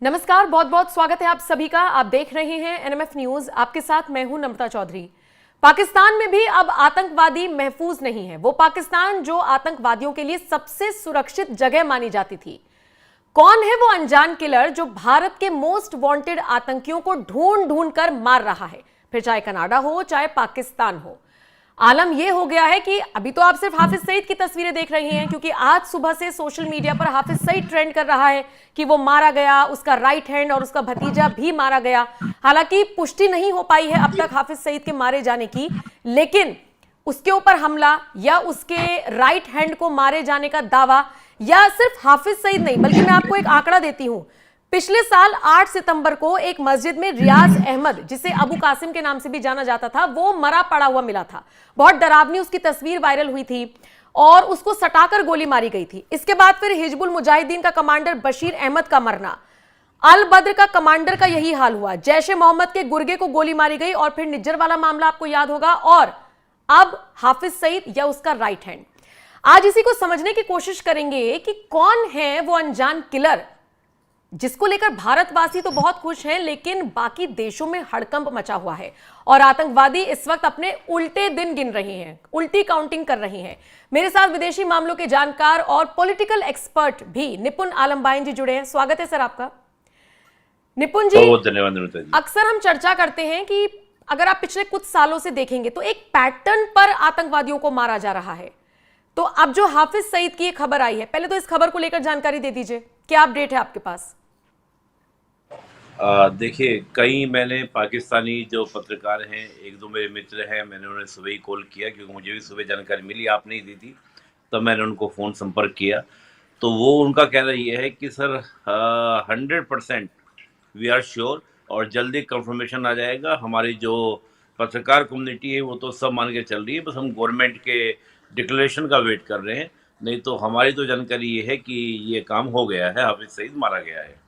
नमस्कार, बहुत बहुत स्वागत है आप सभी का। आप देख रहे हैं एनएमएफ न्यूज। आपके साथ मैं हूं नम्रता चौधरी। पाकिस्तान में भी अब आतंकवादी महफूज नहीं है। वो पाकिस्तान जो आतंकवादियों के लिए सबसे सुरक्षित जगह मानी जाती थी। कौन है वो अनजान किलर जो भारत के मोस्ट वांटेड आतंकियों को ढूंढ ढूंढ कर मार रहा है, फिर चाहे कनाडा हो चाहे पाकिस्तान हो। आलम यह हो गया है कि अभी तो आप सिर्फ हाफिज सईद की तस्वीरें देख रहे हैं, क्योंकि आज सुबह से सोशल मीडिया पर हाफिज सईद ट्रेंड कर रहा है कि वो मारा गया, उसका राइट हैंड और उसका भतीजा भी मारा गया। हालांकि पुष्टि नहीं हो पाई है अब तक हाफिज सईद के मारे जाने की, लेकिन उसके ऊपर हमला या उसके राइट हैंड को मारे जाने का दावा, या सिर्फ हाफिज सईद नहीं बल्कि मैं आपको एक आंकड़ा देती हूं। पिछले साल 8 सितंबर को एक मस्जिद में रियाज अहमद, जिसे अबू कासिम के नाम से भी जाना जाता था, वो मरा पड़ा हुआ मिला था। बहुत डरावनी उसकी तस्वीर वायरल हुई थी और उसको सटाकर गोली मारी गई थी। इसके बाद फिर हिजबुल मुजाहिदीन का कमांडर बशीर अहमद का मरना, अल बद्र का कमांडर का यही हाल हुआ, जैश ए मोहम्मद के गुर्गे को गोली मारी गई, और फिर निज्जर वाला मामला आपको याद होगा, और अब हाफिज सईद या उसका राइट हैंड। आज इसी को समझने की कोशिश करेंगे कि कौन है वो अनजान किलर जिसको लेकर भारतवासी तो बहुत खुश हैं, लेकिन बाकी देशों में हड़कंप मचा हुआ है और आतंकवादी इस वक्त अपने उल्टे दिन गिन रहे हैं, उल्टी काउंटिंग कर रहे हैं। मेरे साथ विदेशी मामलों के जानकार और पॉलिटिकल एक्सपर्ट भी निपुण आलमबाइन जी जुड़े हैं। स्वागत है सर आपका। निपुण जी, बहुत धन्यवाद। अक्सर हम चर्चा करते हैं कि अगर आप पिछले कुछ सालों से देखेंगे तो एक पैटर्न पर आतंकवादियों को मारा जा रहा है। तो अब जो हाफिज सईद की खबर आई है, पहले तो इस खबर को लेकर जानकारी दे दीजिए, क्या अपडेट है आपके पास? देखिए, कई मैंने पाकिस्तानी जो पत्रकार हैं, एक दो मेरे मित्र हैं, मैंने उन्हें सुबह ही कॉल किया क्योंकि मुझे भी सुबह जानकारी मिली, आप नहीं दी थी, तब मैंने उनको फ़ोन संपर्क किया। तो वो उनका कहना ये है कि सर 100% वी आर श्योर और जल्दी कंफर्मेशन आ जाएगा। हमारी जो पत्रकार कम्युनिटी है वो तो सब मान के चल रही है, बस हम गवर्नमेंट के डिक्लेरेशन का वेट कर रहे हैं। नहीं तो हमारी तो जानकारी ये है कि ये काम हो गया है, हाफिज सईद मारा गया है।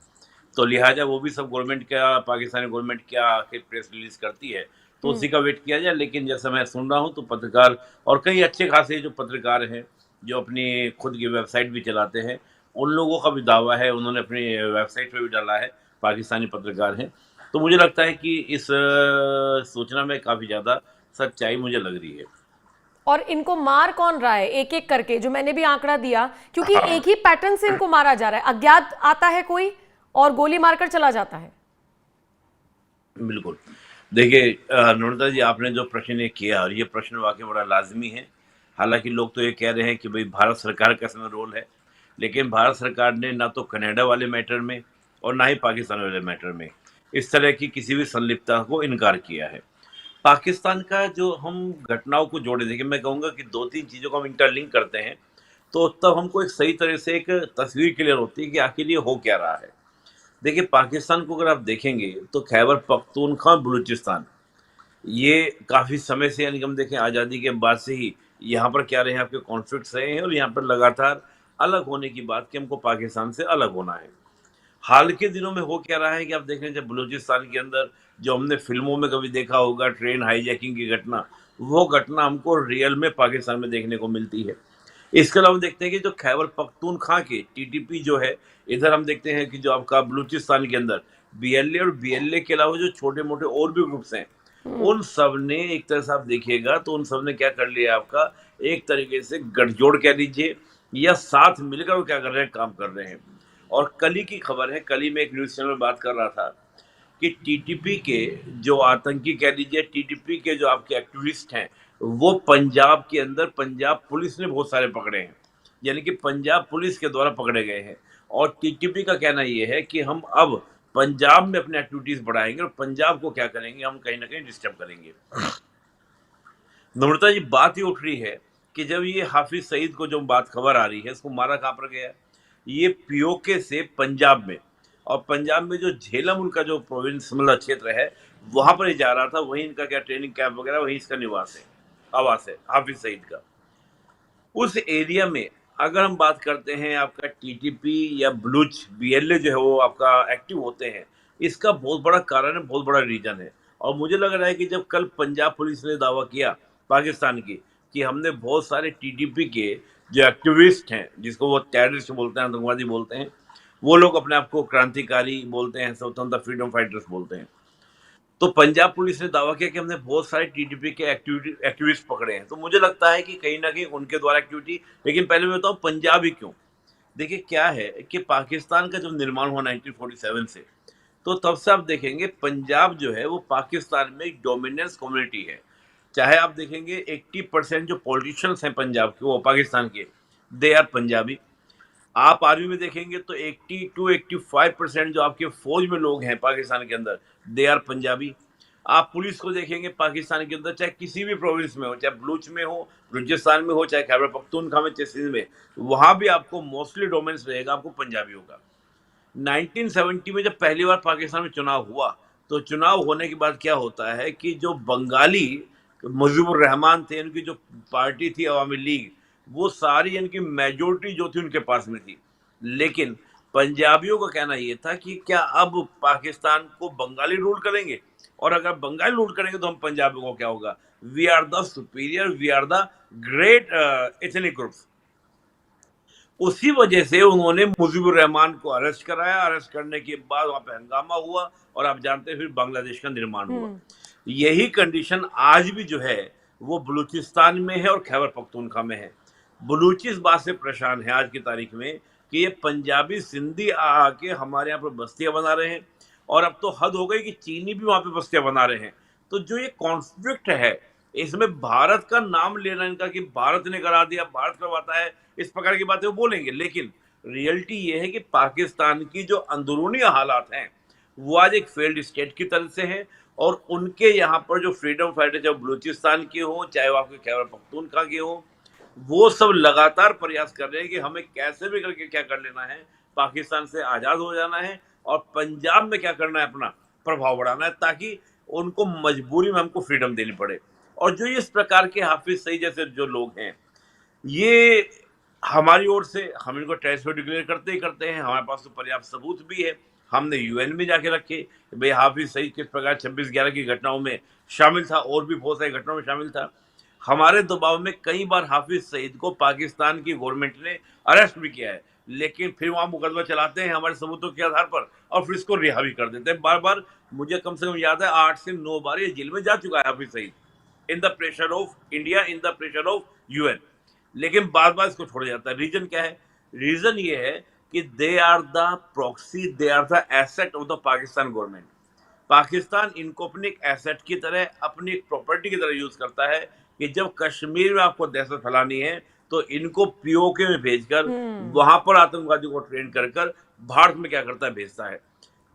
तो लिहाजा वो भी सब गवर्नमेंट का, पाकिस्तानी गवर्नमेंट क्या आखिर प्रेस रिलीज करती है तो उसी का वेट किया जाए। लेकिन जैसा मैं सुन रहा हूँ तो पत्रकार और कई अच्छे खासे जो पत्रकार हैं जो अपनी खुद की वेबसाइट भी चलाते हैं, उन लोगों का भी दावा है, उन्होंने अपनी वेबसाइट पे भी डाला है, पाकिस्तानी पत्रकार हैं। तो मुझे लगता है कि इस सूचना में काफ़ी ज़्यादा सच्चाई मुझे लग रही है। और इनको मार कौन रहा है एक एक करके, जो मैंने भी आंकड़ा दिया, क्योंकि एक ही पैटर्न से इनको मारा जा रहा है। अज्ञात आता है कोई और गोली मारकर चला जाता है। बिल्कुल। देखिए नम्रता जी, आपने जो प्रश्न ये किया और ये प्रश्न वाकई बड़ा लाजमी है। हालांकि लोग तो ये कह रहे हैं कि भाई भारत सरकार का इसमें रोल है, लेकिन भारत सरकार ने ना तो कनाडा वाले मैटर में और ना ही पाकिस्तान वाले मैटर में इस तरह की किसी भी संलिप्तता को इनकार किया है। पाकिस्तान का जो हम घटनाओं को जोड़े, देखिए मैं कहूँगा कि दो तीन चीज़ों को हम इंटरलिंक करते हैं तो तब हमको एक सही तरह से एक तस्वीर क्लियर होती है कि आखिर ये हो क्या रहा है। देखिए, पाकिस्तान को अगर आप देखेंगे तो खैबर पख्तूनख्वा बलूचिस्तान ये काफ़ी समय से, यानी कि हम देखें आज़ादी के बाद से ही यहाँ पर क्या रहे हैं, आपके कॉन्फ्लिक्ट्स रहे हैं और यहाँ पर लगातार अलग होने की बात कि हमको पाकिस्तान से अलग होना है। हाल के दिनों में हो क्या रहा है कि आप देख रहे हैं, जब बलूचिस्तान के अंदर जो हमने फिल्मों में कभी देखा होगा ट्रेन हाईजैकिंग की घटना, वो घटना हमको रियल में पाकिस्तान में देखने को मिलती है। इसके अलावा हम देखते हैं कि जो खैबर पख्तूनख्वा के टीटीपी जो है, इधर हम देखते हैं कि जो आपका बलूचिस्तान के अंदर बीएलए और बीएलए के अलावा जो छोटे मोटे और भी ग्रुप्स हैं, उन सब ने एक तरह से आप देखिएगा तो उन सब ने क्या कर लिया, आपका एक तरीके से गठजोड़ कह लीजिए या साथ मिलकर वो क्या कर रहे हैं, काम कर रहे हैं। और कल ही की खबर है, कल ही मैं एक न्यूज़ चैनल में बात कर रहा था कि टीटीपी के जो आतंकी कह लीजिए, टीटीपी के जो आपके एक्टिविस्ट हैं, वो पंजाब के अंदर पंजाब पुलिस ने बहुत सारे पकड़े हैं, यानी कि पंजाब पुलिस के द्वारा पकड़े गए हैं। और टीटीपी का कहना ये है कि हम अब पंजाब में अपने एक्टिविटीज बढ़ाएंगे और पंजाब को क्या करेंगे, हम कहीं ना कहीं डिस्टर्ब करेंगे। नम्रता जी, बात ही उठ रही है कि जब ये हाफिज सईद को जो बात खबर आ रही है, इसको मारा कहाँ पर गया, ये पीओके से पंजाब में, और पंजाब में जो झेलम उनका जो प्रोविंस मतलब क्षेत्र है, वहां पर ही जा रहा था, वहीं इनका क्या ट्रेनिंग कैंप वगैरह, वहीं इसका निवास है, आवास है हाफिज सईद का। उस एरिया में अगर हम बात करते हैं, आपका टीटीपी या बलूच बीएलए जो है वो आपका एक्टिव होते हैं, इसका बहुत बड़ा कारण है, बहुत बड़ा रीजन है। और मुझे लग रहा है कि जब कल पंजाब पुलिस ने दावा किया पाकिस्तान की कि हमने बहुत सारे टीटीपी के जो एक्टिविस्ट हैं, जिसको वो टेररिस्ट बोलते हैं, आतंकवादी बोलते हैं, वो लोग अपने आप को क्रांतिकारी बोलते हैं, स्वतंत्रता फ्रीडम फाइटर्स बोलते हैं। तो पंजाब पुलिस ने दावा किया कि हमने बहुत सारे टीडीपी के एक्टिविस्ट पकड़े हैं। तो मुझे लगता है कि कहीं ना कहीं उनके द्वारा एक्टिविटी, लेकिन पहले मैं बताऊं पंजाब ही क्यों। देखिए क्या है कि पाकिस्तान का जब निर्माण हुआ 1947 से, तो तब से आप देखेंगे पंजाब जो है वो पाकिस्तान में एक डोमिनेंस कम्युनिटी है। चाहे आप देखेंगे 80% जो पॉलिटिशियंस हैं पंजाब के वो पाकिस्तान के, दे आर पंजाबी। आप आर्मी में देखेंगे तो 80 टू 85% जो आपके फौज में लोग हैं पाकिस्तान के अंदर, दे आर पंजाबी। आप पुलिस को देखेंगे पाकिस्तान के अंदर, चाहे किसी भी प्रोविंस में हो, चाहे बलूच में हो, बलूचिस्तान में हो, चाहे खैबर पख्तूनख्वा में, चाहे सिंध में, वहां भी आपको मोस्टली डोमेन्स रहेगा, आपको पंजाबी होगा। 1970 में जब पहली बार पाकिस्तान में चुनाव हुआ, तो चुनाव होने के बाद क्या होता है कि जो बंगाली मुजीबुर रहमान थे, उनकी जो पार्टी थी अवामी लीग, वो सारी इनकी मेजोरिटी जो थी उनके पास में थी। लेकिन पंजाबियों का कहना ये था कि क्या अब पाकिस्तान को बंगाली रूल करेंगे, और अगर बंगाली रूल करेंगे तो हम पंजाबियों को क्या होगा, we are the superior, we are the great ethnic groups. उसी वजह से उन्होंने मुजीबुर रहमान को अरेस्ट कराया। अरेस्ट करने के बाद वहां पे हंगामा हुआ और आप जानते हैं फिर बांग्लादेश का निर्माण हुआ। यही कंडीशन आज भी जो है वो बलूचिस्तान में है और खैबर पख्तूनख्वा में है। बलूची इस बात से परेशान है आज की तारीख में कि ये पंजाबी सिंधी आके हमारे यहाँ पर बस्तियां बना रहे हैं, और अब तो हद हो गई कि चीनी भी वहां पे बस्तियां बना रहे हैं। तो जो ये कॉन्फ्लिक्ट है, इसमें भारत का नाम लेना इनका कि भारत ने करा दिया, भारत करवाता है, इस प्रकार की बातें वो बोलेंगे, लेकिन रियलिटी ये है कि पाकिस्तान की जो अंदरूनी हालात हैं वो आज एक फेल्ड स्टेट की तरह से हैं। और उनके यहाँ पर जो फ्रीडम फाइटर, चाहे बलूचिस्तान के हों, चाहे वो आपके खैबर पख्तूनख्वा के हों, वो सब लगातार प्रयास कर रहे हैं कि हमें कैसे भी करके क्या कर लेना है, पाकिस्तान से आज़ाद हो जाना है, और पंजाब में क्या करना है, अपना प्रभाव बढ़ाना है, ताकि उनको मजबूरी में हमको फ्रीडम देनी पड़े। और जो इस प्रकार के हाफिज सईद जैसे जो लोग हैं, ये हमारी ओर से हम इनको टेररिस्ट डिक्लेयर करते ही करते हैं। हमारे पास तो पर्याप्त सबूत भी है, हमने यूएन में जाके रखे भाई हाफिज सईद किस प्रकार 26/11 की घटनाओं में शामिल था, और भी बहुत सारी घटनाओं में शामिल था। हमारे दबाव में कई बार हाफिज सईद को पाकिस्तान की गवर्नमेंट ने अरेस्ट भी किया है, लेकिन फिर वहां मुकदमा चलाते हैं हमारे सबूतों के आधार पर, और फिर इसको रिहा भी कर देते हैं बार बार। मुझे कम से कम याद है 8 से 9 बार ये जेल में जा चुका है Hafiz Saeed, in the pressure of India, in the pressure of UN, लेकिन बार बार इसको छोड़ा जाता है। रीजन क्या है? रीजन ये है कि they are the proxy, they are the asset of the Pakistan government. Pakistan इनको अपने एक एसेट की तरह, अपनी एक प्रॉपर्टी की तरह यूज करता है कि जब कश्मीर में आपको दहशत फैलानी है तो इनको पीओके में भेजकर वहां पर आतंकवादियों को ट्रेन कर कर भारत में क्या करता है, भेजता है।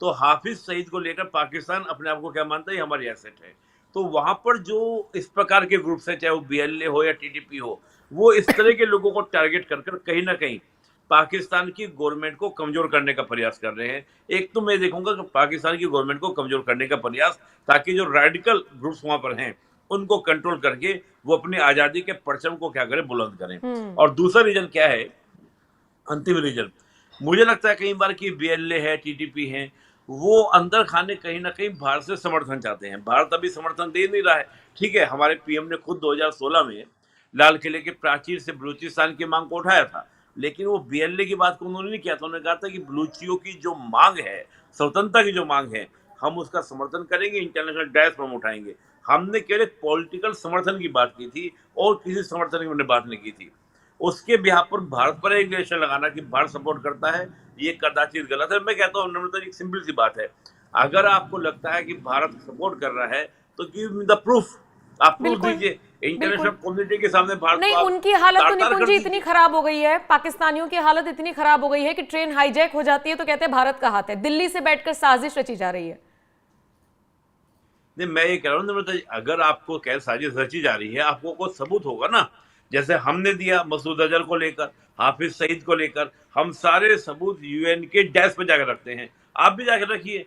तो हाफिज सईद को लेकर पाकिस्तान अपने आप को क्या मानता है, ये हमारी एसेट है। तो वहां पर जो इस प्रकार के ग्रुप्स हैं, चाहे वो बीएलए हो या टीडीपी हो, वो इस तरह के लोगों को टारगेट कर कर कहीं ना कहीं पाकिस्तान की गवर्नमेंट को कमजोर करने का प्रयास कर रहे हैं। एक तो मैं देखूंगा कि पाकिस्तान की गवर्नमेंट को कमजोर करने का प्रयास, ताकि जो रेडिकल ग्रुप्स वहां पर हैं उनको कंट्रोल करके वो अपनी आजादी के परचम को क्या करें, बुलंद करें। और दूसरा रीजन क्या है, अंतिम रीजन, मुझे लगता है कई बार कि बीएलए है, टीटीपी है, वो अंदर खाने कहीं ना कहीं भारत से समर्थन चाहते हैं। भारत अभी समर्थन दे नहीं रहा है। ठीक है, हमारे पीएम ने खुद 2016 में लाल किले के प्राचीर से बलूचिस्तान की मांग को उठाया था, लेकिन वो बीएलए की बात को उन्होंने नहीं किया था। उन्होंने कहा था कि बलूचियों की जो मांग है, स्वतंत्रता की जो मांग है, हम उसका समर्थन करेंगे, इंटरनेशनल डायस पर हम उठाएंगे। हमने केवल पॉलिटिकल समर्थन की बात की थी और किसी समर्थन की हमने बात नहीं की थी। उसके बिहार पर भारत पर एलिगेशन लगाना कि भारत सपोर्ट करता है, ये कदाचित गलत है। मैं कहता हूँ नम्रता, एक सिंपल सी बात है, अगर आपको लगता है कि भारत सपोर्ट कर रहा है तो गिव मी द प्रूफ, आप प्रूफ बिल्कुल दीजिए इंटरनेशनल बिल्कुल कम्युनिटी के सामने। भारत नहीं, को आप उनकी हालत तो तार-तार कर निकुंज जी दीजिए। इतनी खराब हो गई है, पाकिस्तानियों की हालत इतनी खराब हो गई है कि ट्रेन हाईजैक हो जाती है तो कहते हैं भारत का हाथ है, दिल्ली से बैठकर साजिश रची जा रही है। नहीं, मैं ये कह रहा हूँ नम्रता जी, अगर आपको क्या साजिश रची जा रही है, आपको कोई सबूत होगा ना, जैसे हमने दिया मसूद अजहर को लेकर, हाफिज सईद को लेकर, हम सारे सबूत यूएन के डेस्क पे जाकर रखते हैं। आप भी जाकर रखिए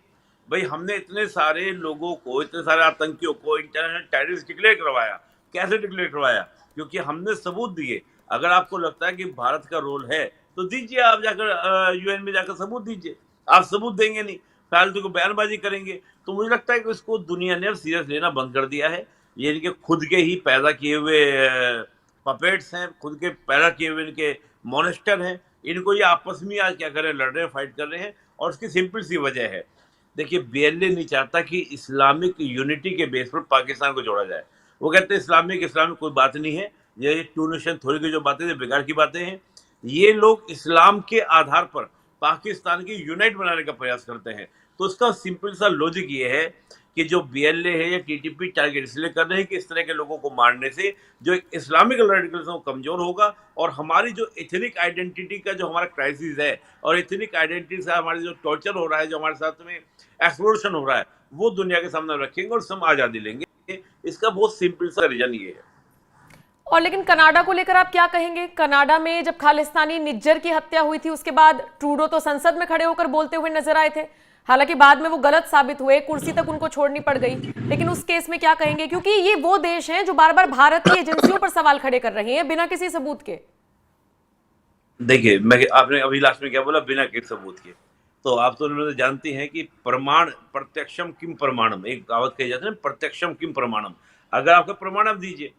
भाई, हमने इतने सारे लोगों को, इतने सारे आतंकियों को इंटरनेशनल टेररिस्ट डिक्लेयर करवाया। कैसे डिक्लेयर करवाया? क्योंकि हमने सबूत दिए। अगर आपको लगता है कि भारत का रोल है तो दीजिए, आप जाकर यूएन में जाकर सबूत दीजिए। आप सबूत देंगे नहीं, फालतू को बयानबाजी करेंगे, तो मुझे लगता है कि इसको दुनिया ने अब सीरियस लेना बंद कर दिया है। ये इनके खुद के ही पैदा किए हुए पपेट्स हैं, खुद के पैदा किए हुए इनके मॉनेस्टर हैं, इनको ये आपस में आज क्या कर रहे हैं, लड़ रहे हैं, फाइट कर रहे हैं। और उसकी सिंपल सी वजह है, देखिए बीएलए नहीं चाहता कि इस्लामिक यूनिटी के बेस पर पाकिस्तान को जोड़ा जाए। वो कहते हैं इस्लामिक कोई बात नहीं है, ये टू नेशन थ्योरी की जो बातें हैं बेकार की बातें हैं। ये लोग इस्लाम के आधार पर पाकिस्तान की यूनाइट बनाने का प्रयास करते हैं। तो उसका सिंपल सा लॉजिक ये है कि जो बीएलए है या टीटीपी टारगेट इसलिए कर रहे हैं कि इस तरह के लोगों को मारने से जो इस्लामिक रेडिकलिज्म कमजोर होगा और हमारी जो एथनिक आइडेंटिटी का जो हमारा क्राइसिस है और एथनिक आइडेंटिटी से हमारे जो टॉर्चर हो रहा है, जो हमारे साथ में एक्सप्लोरेशन हो रहा है, वो दुनिया के सामने रखेंगे और हम आज़ादी लेंगे। इसका बहुत सिंपल सा रीजन ये है। और लेकिन कनाडा को लेकर आप क्या कहेंगे? कनाडा में जब खालिस्तानी निज्जर की हत्या हुई थी उसके बाद ट्रूडो तो संसद में खड़े होकर बोलते हुए नजर आए थे, हालांकि बाद में वो गलत साबित हुए, कुर्सी तक उनको छोड़नी पड़ गई। लेकिन उस केस में क्या कहेंगे, क्योंकि ये वो देश हैं जो बार बार भारत की एजेंसियों पर सवाल खड़े कर रहे हैं बिना किसी सबूत के। देखिए, मैं आपने अभी लास्ट में क्या बोला, बिना किसी सबूत के। तो आप तो उन्होंने जानती हैं कि प्रमाण प्रत्यक्षम किम प्रमाणम, एक कहावत कही जाती है ना, प्रत्यक्षम किम प्रमाणम। अगर आपका प्रमाण आप दीजिए।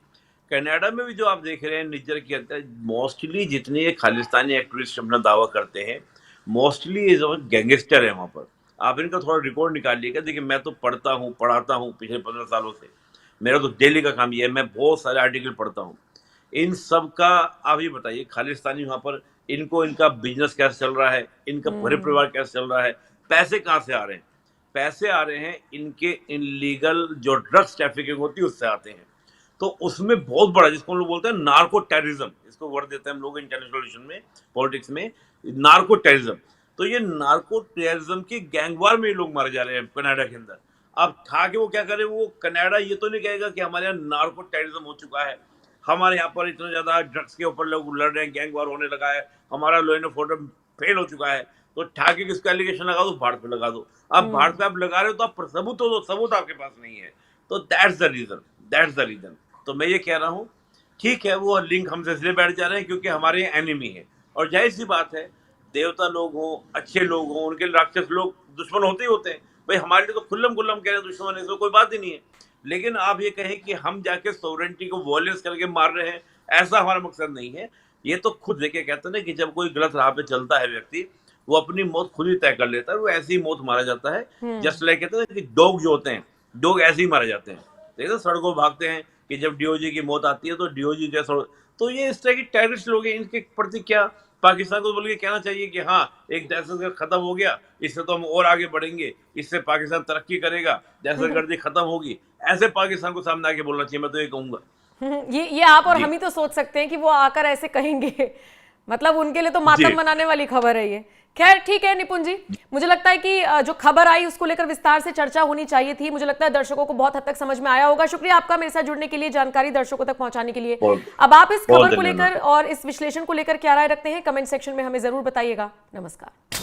कनाडा में भी जो आप देख रहे हैं निज्जर की हत्या, मोस्टली जितने खालिस्तानी एक्टिविस्ट अपना दावा करते हैं, मोस्टली ये जो गैंगस्टर है वहाँ पर। आप इनका थोड़ा रिकॉर्ड निकालिएगा। देखिए, मैं तो पढ़ता हूँ, पढ़ाता हूँ पिछले 15 सालों से। मेरा तो डेली का काम ये है, मैं बहुत सारे आर्टिकल पढ़ता हूँ। इन सब का आप ये बताइए, खालिस्तानी वहाँ पर इनको इनका बिजनेस कैसे चल रहा है, इनका पूरे परिवार कैसे चल रहा है, पैसे कहाँ से आ रहे हैं? पैसे आ रहे हैं इनके इनलीगल जो ड्रग्स ट्रैफिकिंग होती है उससे आते हैं। तो उसमें बहुत बड़ा, जिसको हम लोग बोलते हैं नार्को टेररिज्म, इसको वर्ड देते हैं हम लोग इंटरनेशनल रिलेशन में, पॉलिटिक्स में, नार्को टेररिज्म। तो ये नार्को टेररिज्म की गैंगवार में ये लोग मारे जा रहे हैं कनाडा के अंदर। अब था कि वो क्या करे, वो कनाडा ये तो नहीं कहेगा कि हमारे यहाँ नार्को टेररिज्म हो चुका है, हमारे यहाँ पर इतना ज्यादा ड्रग्स के ऊपर लोग लड़ रहे हैं, गैंग वार होने लगा है, हमारा लॉ एंड ऑर्डर फेल हो चुका है। तो ठाके किसका एलिगेशन लगा दो, भारत पे लगा दो। अब भारत पे आप लगा रहे हो तो आप सबूत तो दो, सबूत आपके पास नहीं है। तो दैट्स द रीजन। तो मैं ये कह रहा हूँ, ठीक है, वो लिंक हमसे इसलिए बैठ जा रहे हैं क्योंकि हमारे यहाँ एनिमी है। और जाहिर सी बात है, देवता लोग हों, अच्छे लोग हों, उनके राक्षस लोग दुश्मन होते ही होते हैं। भाई हमारे लिए तो खुल्लम खुल्लम कह रहे हैं दुश्मन है, इसमें कोई बात ही नहीं है। लेकिन आप ये कहें कि हम जाके सॉवरेंटी को वॉयलेंस करके मार रहे हैं, ऐसा हमारा मकसद नहीं है। ये तो खुद देखे कहते हैं ना कि जब कोई गलत राह पे चलता है व्यक्ति, वो अपनी मौत खुद ही तय कर लेता है, वो ऐसी ही मौत मारा जाता है। जस्ट लाइक कहते हैं कि डॉग जो होते हैं, डॉग ऐसे ही मारे जाते हैं। देखते सड़कों भागते हैं कि जब डीओजी की मौत आती है तो डीओजी जैसा। तो ये इस तरह के टेररिस्ट लोग हैं, इनके प्रति क्या पाकिस्तान को बोल के कहना चाहिए कि हाँ, एक दहशतगर्द खत्म हो गया, इससे तो हम और आगे बढ़ेंगे, इससे पाकिस्तान तरक्की करेगा, दहशतगर्दी खत्म होगी। ऐसे पाकिस्तान को सामने आके बोलना चाहिए, मैं तो ये कहूंगा। ये आप और हम ही तो सोच सकते हैं कि वो आकर ऐसे कहेंगे। मतलब उनके लिए तो मातम मनाने वाली खबर है ये। खैर ठीक है निपुण जी, मुझे लगता है कि जो खबर आई उसको लेकर विस्तार से चर्चा होनी चाहिए थी। मुझे लगता है दर्शकों को बहुत हद तक समझ में आया होगा। शुक्रिया आपका मेरे साथ जुड़ने के लिए, जानकारी दर्शकों तक पहुंचाने के लिए। अब आप इस खबर को लेकर और इस विश्लेषण को लेकर क्या राय रखते हैं, कमेंट सेक्शन में हमें जरूर बताइएगा। नमस्कार।